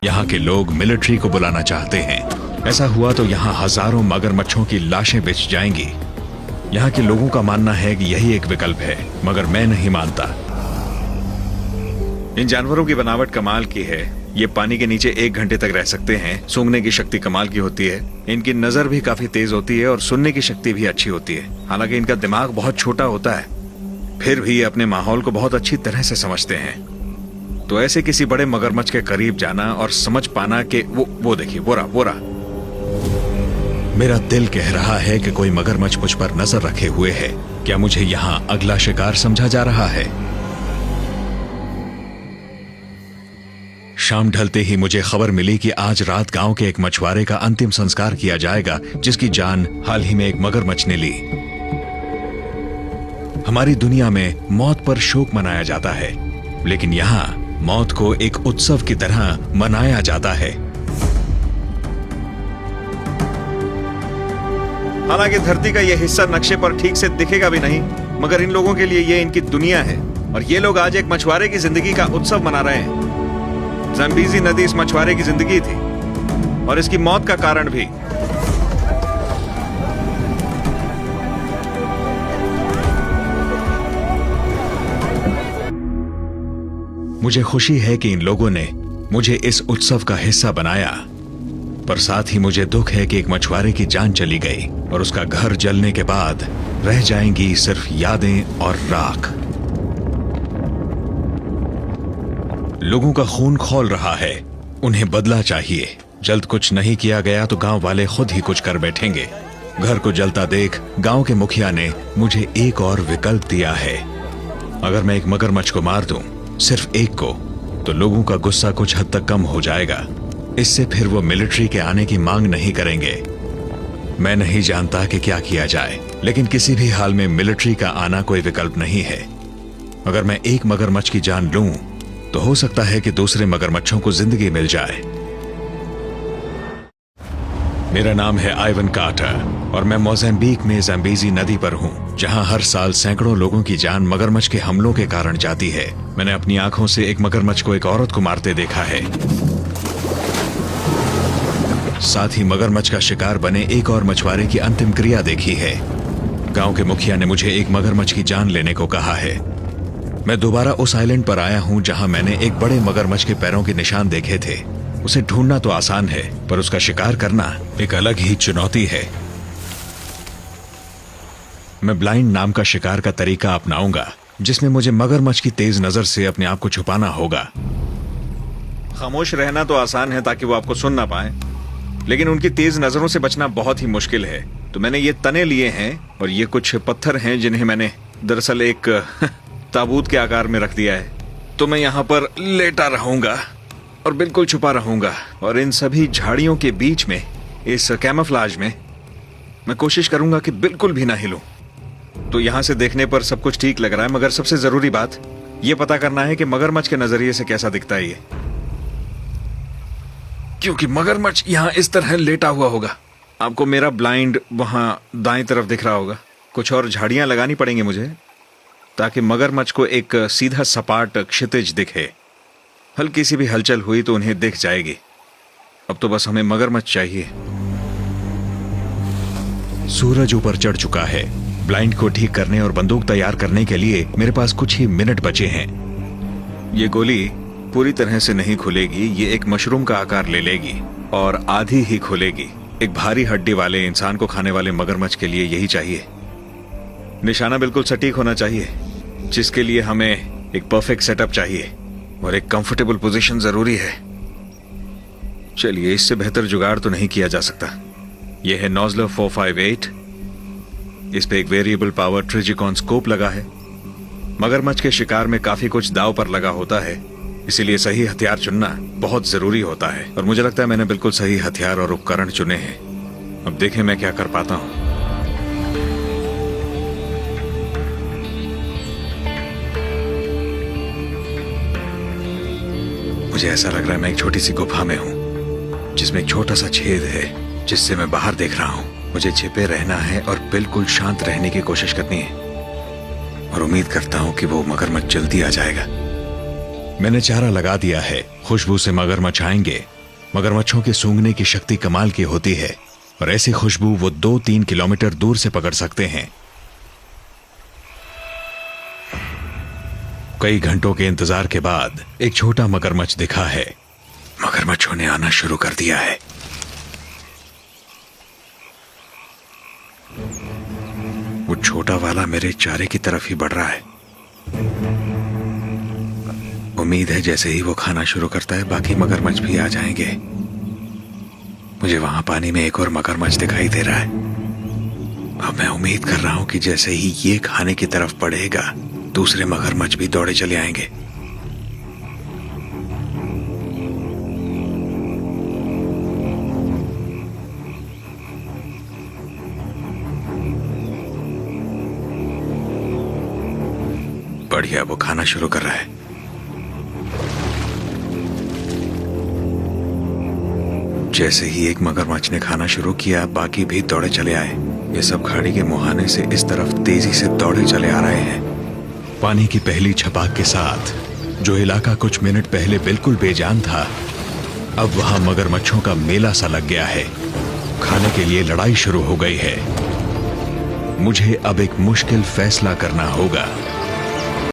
यहाँ के लोग मिलिट्री को बुलाना चाहते हैं। ऐसा हुआ तो यहाँ हजारों मगरमच्छों की लाशें बिछ जाएंगी। यहाँ के लोगों का मानना है कि यही एक विकल्प है, मगर मैं नहीं मानता। इन जानवरों की बनावट कमाल की है। ये पानी के नीचे 1 घंटे तक रह सकते हैं। सूंघने की शक्ति कमाल की होती है। इनकी नजर भी काफी तेज होती है और सुनने की शक्ति भी अच्छी होती है। हालांकि इनका दिमाग बहुत छोटा होता है, फिर भी ये अपने माहौल को बहुत अच्छी तरह से समझते हैं। तो ऐसे किसी बड़े मगरमच्छ के करीब जाना और समझ पाना कि वो देखिए, वो रहा। मेरा दिल कह रहा है कि कोई मगरमच्छ मुझ पर नजर रखे हुए है। क्या मुझे यहाँ अगला शिकार समझा जा रहा है? शाम ढलते ही मुझे खबर मिली कि आज रात गांव के एक मछुआरे का अंतिम संस्कार किया जाएगा, जिसकी जान हाल ही में एक मगरमच्छ ने ली। हमारी दुनिया में मौत पर शोक मनाया जाता है, लेकिन यहाँ मौत को एक उत्सव की तरह मनाया जाता है। हालांकि धरती का यह हिस्सा नक्शे पर ठीक से दिखेगा भी नहीं, मगर इन लोगों के लिए ये इनकी दुनिया है और ये लोग आज एक मछुआरे की जिंदगी का उत्सव मना रहे हैं। ज़म्बेज़ी नदी इस मछुआरे की जिंदगी थी और इसकी मौत का कारण भी। मुझे खुशी है कि इन लोगों ने मुझे इस उत्सव का हिस्सा बनाया, पर साथ ही मुझे दुख है कि एक मछुआरे की जान चली गई और उसका घर जलने के बाद रह जाएंगी सिर्फ यादें और राख। लोगों का खून खौल रहा है, उन्हें बदला चाहिए। जल्द कुछ नहीं किया गया तो गांव वाले खुद ही कुछ कर बैठेंगे। घर को जलता देख गांव के मुखिया ने मुझे एक और विकल्प दिया है। अगर मैं एक मगरमच्छ को मार दूं, सिर्फ एक को, तो लोगों का गुस्सा कुछ हद तक कम हो जाएगा। इससे फिर वो मिलिट्री के आने की मांग नहीं करेंगे। मैं नहीं जानता कि क्या किया जाए, लेकिन किसी भी हाल में मिलिट्री का आना कोई विकल्प नहीं है। अगर मैं एक मगरमच्छ की जान लूं तो हो सकता है कि दूसरे मगरमच्छों को जिंदगी मिल जाए। मेरा नाम है आइवन कार्टर और मैं मोज़ेम्बिक में ज़म्बेज़ी नदी पर हूँ, जहाँ हर साल सैकड़ों लोगों की जान मगरमच्छ के हमलों के कारण जाती है। मैंने अपनी आंखों से एक मगरमच्छ को एक औरत को मारते देखा है। साथ ही मगरमच्छ का शिकार बने एक और मछुआरे की अंतिम क्रिया देखी है। गांव के मुखिया ने मुझे एक मगरमच्छ की जान लेने को कहा है। मैं दोबारा उस आइलैंड पर आया हूं जहां मैंने एक बड़े मगरमच्छ के पैरों के निशान देखे थे। उसे ढूंढना तो आसान है, पर उसका शिकार करना एक अलग ही चुनौती है। मैं ब्लाइंड नाम का शिकार का तरीका अपनाऊंगा, जिसमें मुझे मगरमच्छ की तेज नजर से अपने आप को छुपाना होगा। खामोश रहना तो आसान है ताकि वो आपको सुन ना पाए, लेकिन उनकी तेज नजरों से बचना बहुत ही मुश्किल है। तो मैंने ये तने लिए हैं और ये कुछ पत्थर हैं जिन्हें मैंने दरअसल एक ताबूत के आकार में रख दिया है। तो मैं यहाँ पर लेटा रहूंगा और बिल्कुल छुपा रहूंगा, और इन सभी झाड़ियों के बीच में, इस कैमोफ्लेज में, मैं कोशिश करूंगा कि बिल्कुल भी ना हिलूं। तो यहाँ से देखने पर सब कुछ ठीक लग रहा है, मगर सबसे जरूरी बात यह पता करना है कि मगरमच्छ के नजरिए से कैसा दिखता है ये, क्योंकि मगरमच्छ यहाँ इस तरह लेटा हुआ होगा। आपको मेरा ब्लाइंड वहां दाएं तरफ दिख रहा होगा। कुछ और झाड़ियां लगानी पड़ेंगी मुझे ताकि मगरमच्छ को एक सीधा सपाट क्षितिज दिखे। हल्की सी भी हलचल हुई तो उन्हें दिख जाएगी। अब तो बस हमें मगरमच्छ चाहिए। सूरज ऊपर चढ़ चुका है। ब्लाइंड को ठीक करने और बंदूक तैयार करने के लिए मेरे पास कुछ ही मिनट बचे हैं। ये गोली पूरी तरह से नहीं खुलेगी, ये एक मशरूम का आकार ले लेगी और आधी ही खुलेगी। एक भारी हड्डी वाले इंसान को खाने वाले मगरमच्छ के लिए यही चाहिए। निशाना बिल्कुल सटीक होना चाहिए, जिसके लिए हमें एक परफेक्ट सेटअप चाहिए और एक कंफर्टेबल पोजीशन जरूरी है। चलिए, इससे बेहतर जुगाड़ तो नहीं किया जा सकता। यह है नॉज़लर 458। इस पे एक वेरिएबल पावर ट्रिजिकॉन स्कोप लगा है। मगरमच्छ के शिकार में काफी कुछ दांव पर लगा होता है, इसीलिए सही हथियार चुनना बहुत जरूरी होता है, और मुझे लगता है मैंने बिल्कुल सही हथियार और उपकरण चुने हैं। अब देखें मैं क्या कर पाता हूं। मुझे ऐसा लग रहा है मैं एक छोटी सी गुफा में हूं, जिसमें एक छोटा सा छेद है जिससे मैं बाहर देख रहा हूं। मुझे छिपे रहना है और बिल्कुल शांत रहने की कोशिश करनी है, और उम्मीद करता हूं कि वो मगरमच्छ जल्दी आ जाएगा। मैंने चारा लगा दिया है। खुशबू से मगरमच्छ आएंगे। मगरमच्छों के सूंघने की शक्ति कमाल की होती है और ऐसी खुशबू वो 2-3 किलोमीटर दूर से पकड़ सकते हैं। कई घंटों के इंतजार के बाद एक छोटा मगरमच्छ दिखा है। मगरमच्छों ने आना शुरू कर दिया है। वो छोटा वाला मेरे चारे की तरफ ही बढ़ रहा है। उम्मीद है जैसे ही वो खाना शुरू करता है बाकी मगरमच्छ भी आ जाएंगे। मुझे वहां पानी में एक और मगरमच्छ दिखाई दे रहा है। अब मैं उम्मीद कर रहा हूं कि जैसे ही ये खाने की तरफ बढ़ेगा दूसरे मगरमच्छ भी दौड़े चले आएंगे। बढ़िया, वो खाना शुरू कर रहा है। जैसे ही एक मगरमच्छ ने खाना शुरू किया बाकी भी दौड़े चले आए। ये सब खाड़ी के मुहाने से इस तरफ तेजी से दौड़े चले आ रहे हैं। पानी की पहली छपाक के साथ जो इलाका कुछ मिनट पहले बिल्कुल बेजान था, अब वहां मगरमच्छों का मेला सा लग गया है। खाने के लिए लड़ाई शुरू हो गई है। मुझे अब एक मुश्किल फैसला करना होगा।